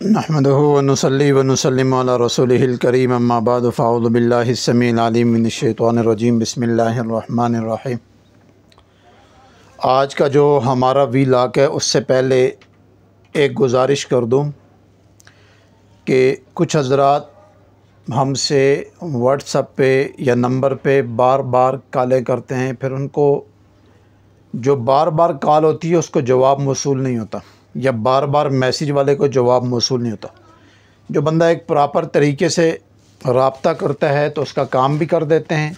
नहमदुहु व नुसल्ली व नुसल्लिमु अला रसूलिहिल करीम अम्मा बाद फ़अऊज़ु बिल्लाहिस समीइल अलीम मिनश शैतानिर रजीम बिस्मिल्लाहिर रहमानिर रहीम। आज का जो हमारा व्लॉग है उससे पहले एक गुजारिश कर दूं कि कुछ हज़रात हमसे व्हाट्सएप पे या नंबर पे बार बार कॉलें करते हैं, फिर उनको जो बार बार कॉल होती है उसको जवाब मौसूल नहीं होता, या बार बार मैसेज वाले को जवाब मौसूल नहीं होता। जो बंदा एक प्रॉपर तरीके से रब्ता करता है तो उसका काम भी कर देते हैं,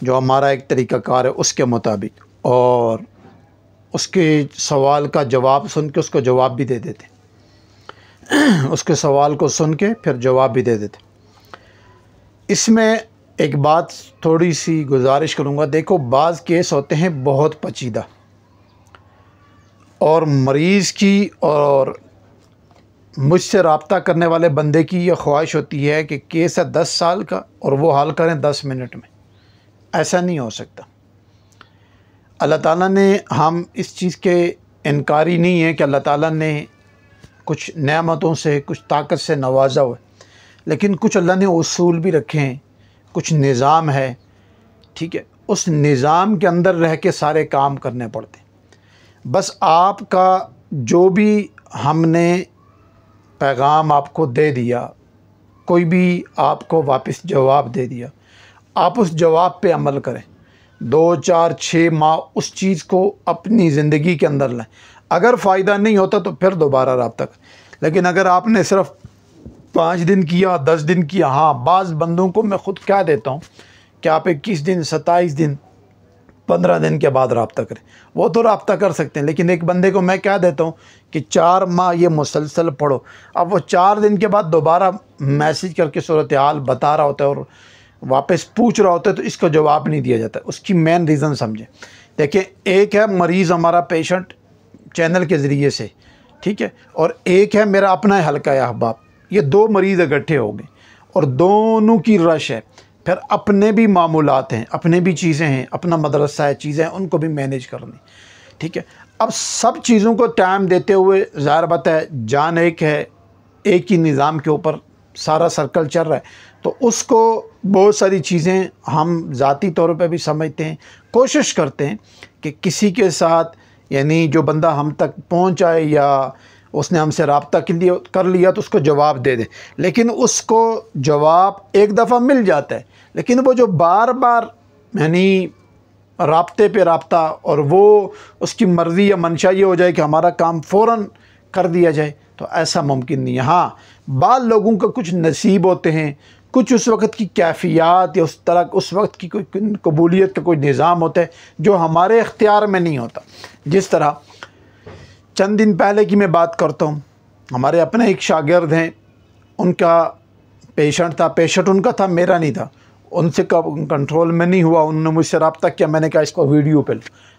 जो हमारा एक तरीक़ाकार है उसके मुताबिक, और उसके सवाल का जवाब सुन के उसको जवाब भी दे देते हैं। उसके सवाल को सुन के फिर जवाब भी दे देते। इसमें एक बात थोड़ी सी गुजारिश करूँगा। देखो, बाज़ केस होते हैं बहुत पेचीदा, और मरीज़ की और मुझसे रब्ता करने वाले बंदे की ये ख्वाहिश होती है कि केस है 10 साल का और वो हल करें 10 मिनट में। ऐसा नहीं हो सकता। अल्लाह ताला ने, हम इस चीज़ के इनकारी नहीं है कि अल्लाह ताला ने कुछ नेमतों से, कुछ ताकत से नवाजा हुआ, लेकिन कुछ अल्लाह ने उसूल भी रखे हैं, कुछ निज़ाम है, ठीक है। उस निज़ाम के अंदर रह के सारे काम करने पड़ते हैं। बस आपका जो भी हमने पैगाम आपको दे दिया, कोई भी आपको वापस जवाब दे दिया, आप उस जवाब पे अमल करें। 2, 4, 6 माह उस चीज़ को अपनी ज़िंदगी के अंदर लाएं। अगर फ़ायदा नहीं होता तो फिर दोबारा रब्ता करें। लेकिन अगर आपने सिर्फ़ 5 दिन किया, 10 दिन किया, हाँ, बाज़ बंदों को मैं ख़ुद क्या देता हूँ कि आप 21 दिन, 27 दिन, 15 दिन के बाद रब्ता करें। वो तो रब्ता कर सकते हैं, लेकिन एक बंदे को मैं क्या देता हूँ कि 4 माह ये मुसलसल पढ़ो। अब वो 4 दिन के बाद दोबारा मैसेज करके सूरत हाल बता रहा होता है और वापस पूछ रहा होता है, तो इसको जवाब नहीं दिया जाता। उसकी मेन रीज़न समझें। देखिए, एक है मरीज़ हमारा पेशेंट चैनल के ज़रिए से, ठीक है, और एक है मेरा अपना हल्का अहबाब। ये 2 मरीज़ इकट्ठे हो गए और दोनों की रश है। फिर अपने भी मामूलात हैं, अपने भी चीज़ें हैं, अपना मदरसा है, चीज़ें हैं, उनको भी मैनेज करनी, ठीक है। अब सब चीज़ों को टाइम देते हुए ज़ाहिर बात है, जान एक है, एक ही निज़ाम के ऊपर सारा सर्कल चल रहा है, तो उसको बहुत सारी चीज़ें हम ज़ाती तौर पे भी समझते हैं, कोशिश करते हैं कि किसी के साथ, यानी जो बंदा हम तक पहुँच आए या उसने हमसे रब्ता कर लिया तो उसको जवाब दे दे। लेकिन उसको जवाब एक दफ़ा मिल जाता है, लेकिन वो जो बार बार यानी राब्ते पे रब्ता, और वो उसकी मर्ज़ी या मंशा ये हो जाए कि हमारा काम फ़ौरन कर दिया जाए, तो ऐसा मुमकिन नहीं है। हाँ, बाद लोगों का कुछ नसीब होते हैं, कुछ उस वक़्त की कैफ़ियत या उस वक़्त की कोई कबूलियत का कोई निज़ाम होता है जो हमारे इख्तियार में नहीं होता। जिस तरह चंद दिन पहले की मैं बात करता हूँ, हमारे अपने एक शागिर्द हैं, उनका पेशेंट था, पेशेंट उनका था, मेरा नहीं था, उनसे कंट्रोल में नहीं हुआ, उन्होंने मुझसे रब्ता किया, मैंने कहा इसको वीडियो पे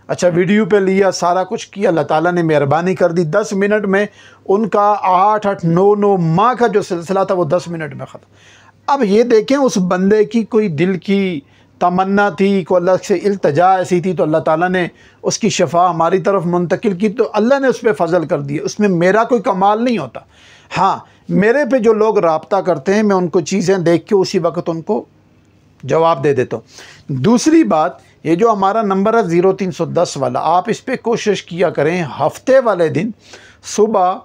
अच्छा वीडियो पे लिया, सारा कुछ किया, अल्लाह ताला ने मेहरबानी कर दी। 10 मिनट में उनका 8-8, 9-9 माह का जो सिलसिला था वो 10 मिनट में ख़त्म। अब ये देखें, उस बंदे की कोई दिल की तमन्ना थी, को अल्लाह से इल्तिजा ऐसी थी, तो अल्लाह ताला ने उसकी शफा हमारी तरफ मुंतकिल की, तो अल्लाह ने उस पर फ़ज़ल कर दिया। उसमें मेरा कोई कमाल नहीं होता। हाँ, मेरे पे जो लोग रब्ता करते हैं, मैं उनको चीज़ें देख के उसी वक्त उनको जवाब दे देता हूँ। दूसरी बात, ये जो हमारा नंबर है 0310 वाला, आप इस पर कोशिश किया करें हफ्ते वाले दिन सुबह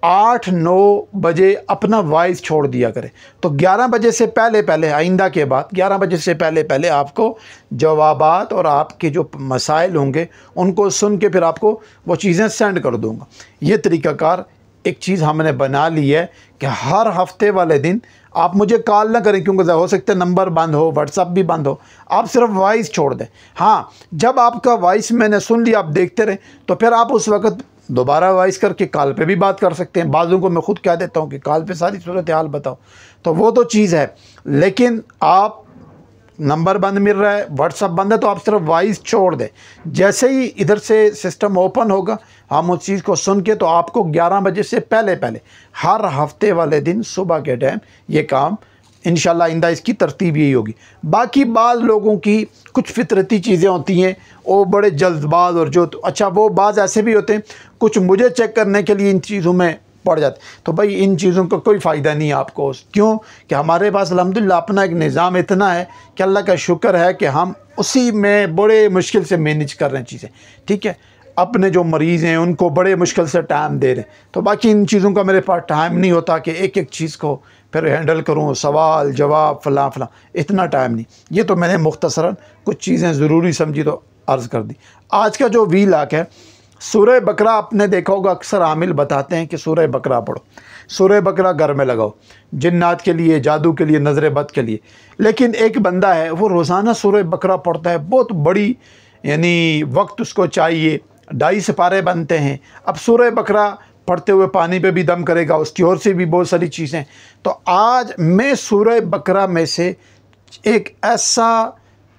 8-9 बजे अपना वॉइस छोड़ दिया करें, तो 11 बजे से पहले आइंदा के बाद 11 बजे से पहले आपको जवाबात और आपके जो मसाइल होंगे उनको सुन के फिर आपको वो चीज़ें सेंड कर दूँगा। ये तरीक़ाकार एक चीज़ हमने बना ली है कि हर हफ्ते वाले दिन आप मुझे कॉल ना करें, क्योंकि हो सकता है नंबर बंद हो, व्हाट्सअप भी बंद हो, आप सिर्फ वॉइस छोड़ दें। हाँ, जब आपका वॉइस मैंने सुन लिया, आप देखते रहें, तो फिर आप उस वक्त दोबारा वॉइस करके कॉल पे भी बात कर सकते हैं। बाज़ों को मैं ख़ुद कह देता हूँ कि कॉल पे सारी सूरत हाल बताओ, तो वो तो चीज़ है। लेकिन आप नंबर बंद मिल रहा है, व्हाट्सअप बंद है, तो आप सिर्फ वॉइस छोड़ दें। जैसे ही इधर से सिस्टम ओपन होगा, हम उस चीज़ को सुन के, तो आपको 11 बजे से पहले हर हफ्ते वाले दिन सुबह के टाइम ये काम इंशाल्लाह आइंदा इसकी तरतीब यही होगी। बाकी बाज़ लोगों की कुछ फितरती चीज़ें होती हैं, वो बड़े जल्दबाज और जो अच्छा वो बाज़ ऐसे भी होते हैं, कुछ मुझे चेक करने के लिए इन चीज़ों में पड़ जाते। तो भाई इन चीज़ों का कोई फ़ायदा नहीं है आपको। क्यों कि हमारे पास अल्हम्दुलिल्लाह अपना एक निज़ाम इतना है कि अल्लाह का शुक्र है कि हम उसी में बड़े मुश्किल से मैनेज कर रहे हैं चीज़ें, ठीक है। अपने जो मरीज़ हैं उनको बड़े मुश्किल से टाइम दे रहे हैं। तो बाकी इन चीज़ों का मेरे पास टाइम नहीं होता कि एक एक चीज़ को फिर हैंडल करूँ, सवाल जवाब फ़लाँ फ़लाँ, इतना टाइम नहीं। ये तो मैंने मुख्तसरन कुछ चीज़ें ज़रूरी समझी तो अर्ज़ कर दी। आज का जो वीलाक है सूरह बकरा, आपने देखा होगा अक्सर आमिल बताते हैं कि सूरह बकरा पढ़ो, सूरह बकरा घर में लगाओ, जिन्नात के लिए, जादू के लिए, नज़र बद के लिए। लेकिन एक बंदा है वो रोज़ाना सूरह बकरा पढ़ता है, बहुत बड़ी यानी वक्त उसको चाहिए, 2.5 सिपारे बनते हैं। अब सूरह बकरा पढ़ते हुए पानी पे भी दम करेगा, उसकी ओर से भी बहुत सारी चीज़ें। तो आज मैं सूरह बकरा में से एक ऐसा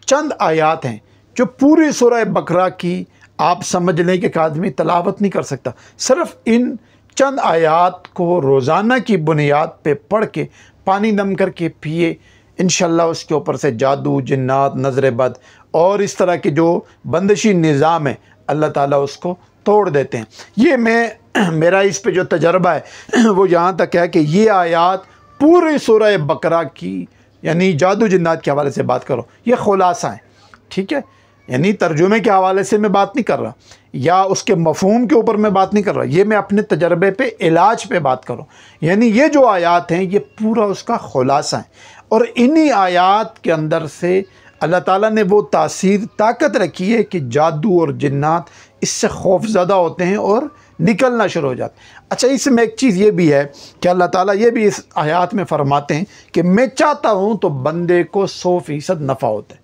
चंद आयात हैं जो पूरी सूरह बकरा की आप समझ लें कि एक आदमी तलावत नहीं कर सकता। सिर्फ इन चंद आयात को रोज़ाना की बुनियाद पे पढ़ के पानी दम करके पिए, इंशाल्लाह उसके ऊपर से जादू, जिन्नात, नज़र बद और इस तरह के जो बंदिशी निज़ाम है अल्लाह ताला उसको तोड़ देते हैं। ये मेरा इस पे जो तजर्बा है वो यहाँ तक है कि ये आयात पूरी सूरह बकरा की यानी जादू जिन्नात के हवाले से बात करो, ये खुलासा है, ठीक है। यानी तर्जुमे के हवाले से मैं बात नहीं कर रहा या उसके मफहूम के ऊपर मैं बात नहीं कर रहा, ये मैं अपने तजर्बे पे, इलाज पे बात करूँ। यानी ये जो आयात हैं ये पूरा उसका खुलासा है और इन्हीं आयात के अंदर से अल्लाह ताला ने वो तासीर, ताकत रखी है कि जादू और जिन्नात इससे खौफज़दा होते हैं और निकलना शुरू हो जाते हैं। अच्छा, इसमें एक चीज़ ये भी है कि अल्लाह ताला ये भी इस आयात में फरमाते हैं कि मैं चाहता हूँ तो बंदे को 100% नफ़ा होता है,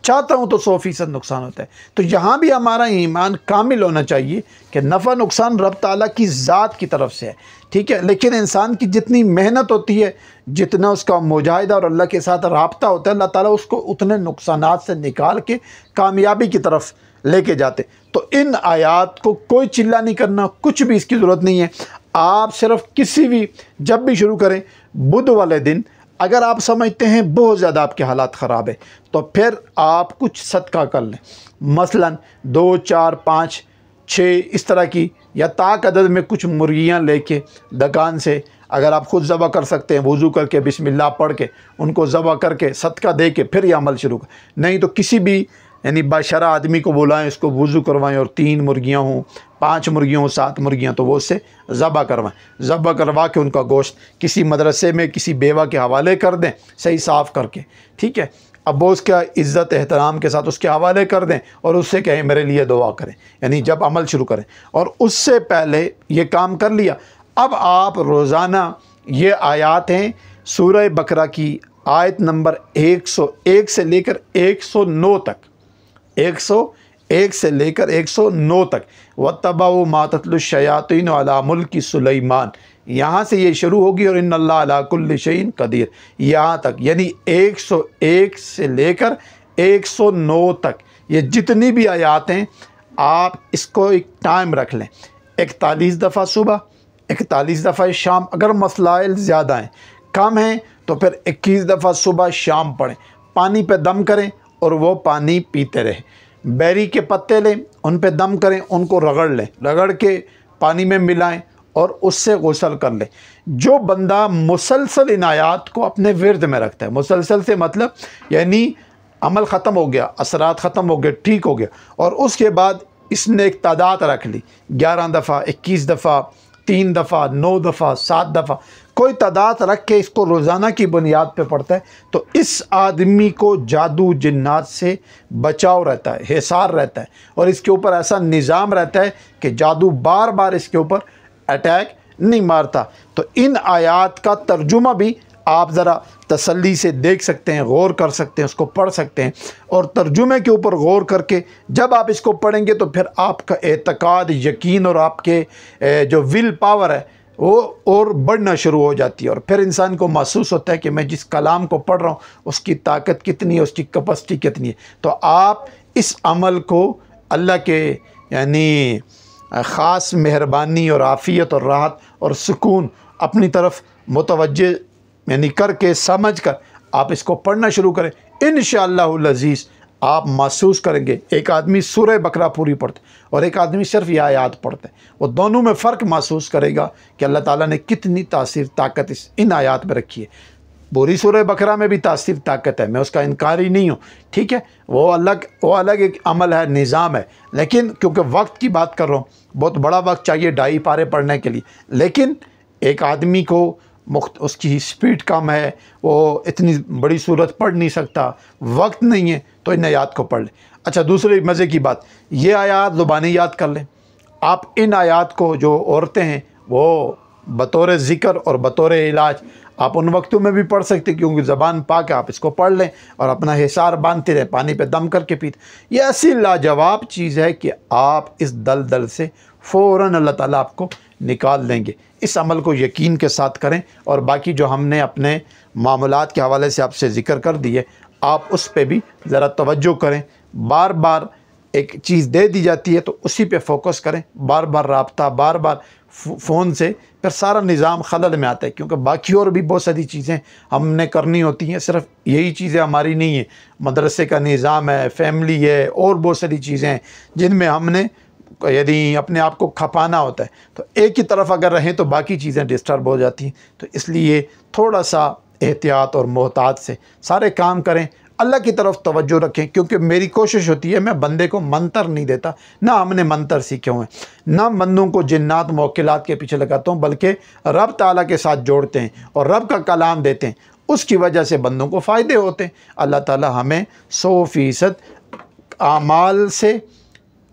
चाहता हूँ तो 100% नुकसान होता है। तो यहाँ भी हमारा ईमान कामिल होना चाहिए कि नफ़ा नुकसान रब ताला की ज़ात की तरफ से है, ठीक है। लेकिन इंसान की जितनी मेहनत होती है, जितना उसका मुजाहिदा और अल्लाह के साथ राब्ता होता है, अल्लाह ताला उसको उतने नुकसानात से निकाल के कामयाबी की तरफ लेके जाते। तो इन आयात को कोई चिल्ला नहीं करना, कुछ भी इसकी ज़रूरत नहीं है। आप सिर्फ किसी भी जब भी शुरू करें बुध वाले दिन, अगर आप समझते हैं बहुत ज़्यादा आपके हालात ख़राब है तो फिर आप कुछ सदका कर लें, मसलन 2, 4, 5, 6 इस तरह की, या ताक अदद में कुछ मुर्गियाँ लेके दुकान से, अगर आप ख़ुद ज़बह कर सकते हैं वज़ू करके बिस्मिल्लाह पढ़ के उनको ज़बह करके सदका दे के फिर ये अमल शुरू कर। नहीं तो किसी भी यानी बाशरा आदमी को बुलाएं, उसको वज़ू करवाएं और 3 मुर्गियाँ हों, 5 मुर्गियाँ हों, 7 मुर्गियाँ, तो वो उससे ज़बह करवाएं। ज़बह करवा के उनका गोश्त किसी मदरसे में किसी बेवा के हवाले कर दें, सही साफ़ करके, ठीक है। अब वो उसका इज़्ज़त एहतराम के साथ उसके हवाले कर दें और उससे कहें मेरे लिए दुआ करें, यानी जब अमल शुरू करें। और उससे पहले ये काम कर लिया, अब आप रोज़ाना ये आयात हैं सूरह बकरा की आयत नंबर 101 से लेकर 109 तक, 101 से लेकर 109 तक, वत्तबऊ मा तत्लु शयातीन अला मुल्की सुलैमान, यहाँ से ये शुरू होगी और इन्नल्लाह अला कुल्लि शैइन कदीर, यहाँ तक। यानी 101 से लेकर 109 तक ये जितनी भी आयात हैं, आप इसको एक टाइम रख लें, 41 दफ़ा सुबह, 41 दफ़ा शाम। अगर मसलाइल ज़्यादा हैं, कम हैं, तो फिर 21 दफ़ा सुबह शाम पढ़ें। पानी पे दम करें और वो पानी पीते रहें। बेरी के पत्ते लें, उन पे दम करें, उनको रगड़ लें, रगड़ के पानी में मिलाएं और उससे गुस्ल कर लें। जो बंदा मुसलसल इन आयात को अपने विर्द में रखता है, मुसलसल से मतलब यानी अमल ख़त्म हो गया, असरात ख़त्म हो गए, ठीक हो गया, और उसके बाद इसने एक तादाद रख ली, 11 दफ़ा, 21 दफ़ा, 3 दफ़ा, 9 दफ़ा, 7 दफ़ा, कोई तादाद रख के इसको रोज़ाना की बुनियाद पे पढ़ता है, तो इस आदमी को जादू जिन्नात से बचाव रहता है, हिसार रहता है, और इसके ऊपर ऐसा निज़ाम रहता है कि जादू बार बार इसके ऊपर अटैक नहीं मारता। तो इन आयात का तर्जुमा भी आप ज़रा तसल्ली से देख सकते हैं, गौर कर सकते हैं, उसको पढ़ सकते हैं, और तर्जुमे के ऊपर गौर करके जब आप इसको पढ़ेंगे तो फिर आपका एतकाद, यकीन और आपके जो विल पावर है वो और बढ़ना शुरू हो जाती है। और फिर इंसान को महसूस होता है कि मैं जिस कलाम को पढ़ रहा हूँ उसकी ताकत कितनी है, उसकी कैपेसिटी कितनी है। तो आप इस अमल को अल्लाह के यानी ख़ास मेहरबानी और आफ़ियत और राहत और सुकून अपनी तरफ मुतवज्जे यानी करके समझ कर आप इसको पढ़ना शुरू करें। इंशाअल्लाहुल अज़ीज़ आप महसूस करेंगे, एक आदमी सूरह बकरा पूरी पढ़ते और एक आदमी सिर्फ ये आयात पढ़ते, वो दोनों में फ़र्क महसूस करेगा कि अल्लाह ताला ने कितनी तासीर ताकत इन आयात में रखी है। पूरी सूरह बकरा में भी तासीर ताकत है, मैं उसका इनकारी नहीं हूँ, ठीक है, वो अलग एक अमल है, निज़ाम है। लेकिन क्योंकि वक्त की बात कर रहा हूँ, बहुत बड़ा वक्त चाहिए 2.5 पारे पढ़ने के लिए, लेकिन एक आदमी को उसकी स्पीड कम है, वो इतनी बड़ी सूरत पढ़ नहीं सकता, वक्त नहीं है, तो इन आयात को पढ़ ले। अच्छा, दूसरी मज़े की बात, ये आयात ज़ुबानी याद कर लें आप। इन आयात को जो औरतें हैं वो बतौर ज़िक्र और बतौर इलाज आप उन वक्तों में भी पढ़ सकते, क्योंकि ज़बान पाक है, आप इसको पढ़ लें और अपना हिसार बांधते रहें, पानी पे दम करके पीते। ये ऐसी लाजवाब चीज़ है कि आप इस दलदल से फ़ौरन अल्लाह ताला आपको निकाल देंगे। इस अमल को यकीन के साथ करें, और बाकी जो हमने अपने मामलात के हवाले से आपसे ज़िक्र कर दिए, आप उस पे भी ज़रा तवज्जो करें। बार बार एक चीज़ दे दी जाती है तो उसी पे फोकस करें, बार बार राब्ता, बार बार फ़ोन से फिर सारा निज़ाम खलल में आता है, क्योंकि बाकी और भी बहुत सारी चीज़ें हमने करनी होती हैं, सिर्फ यही चीज़ें हमारी नहीं है। मदरसे का निज़ाम है, फैमिली है, और बहुत सारी चीज़ें हैं जिनमें हमने यदि अपने आप को खपाना होता है, तो एक ही तरफ अगर रहें तो बाकी चीज़ें डिस्टर्ब हो जाती हैं। तो इसलिए थोड़ा सा एहतियात और मोहतात से सारे काम करें, अल्लाह की तरफ तवज्जो रखें, क्योंकि मेरी कोशिश होती है मैं बंदे को मंतर नहीं देता, ना हमने मंतर सीखे हुए हैं, ना बंदों को जिन्नात मौकिलात के पीछे लगाता हूँ, बल्कि रब ताला के साथ जोड़ते हैं और रब का कलाम देते हैं, उसकी वजह से बंदों को फ़ायदे होते हैं। अल्लाह ताला हमें 100% आमाल से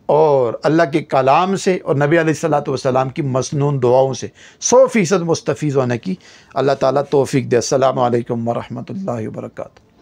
और अल्लाह के कलाम से और नबी अलैहिस्सलातु वस्सलाम की मसनून दुआओं से 100% मुस्तफ़ीज़ होने की अल्लाह ताला तौफ़ीक़ दे। अस्सलामु अलैकुम व रहमतुल्लाहि व बरकातुहू।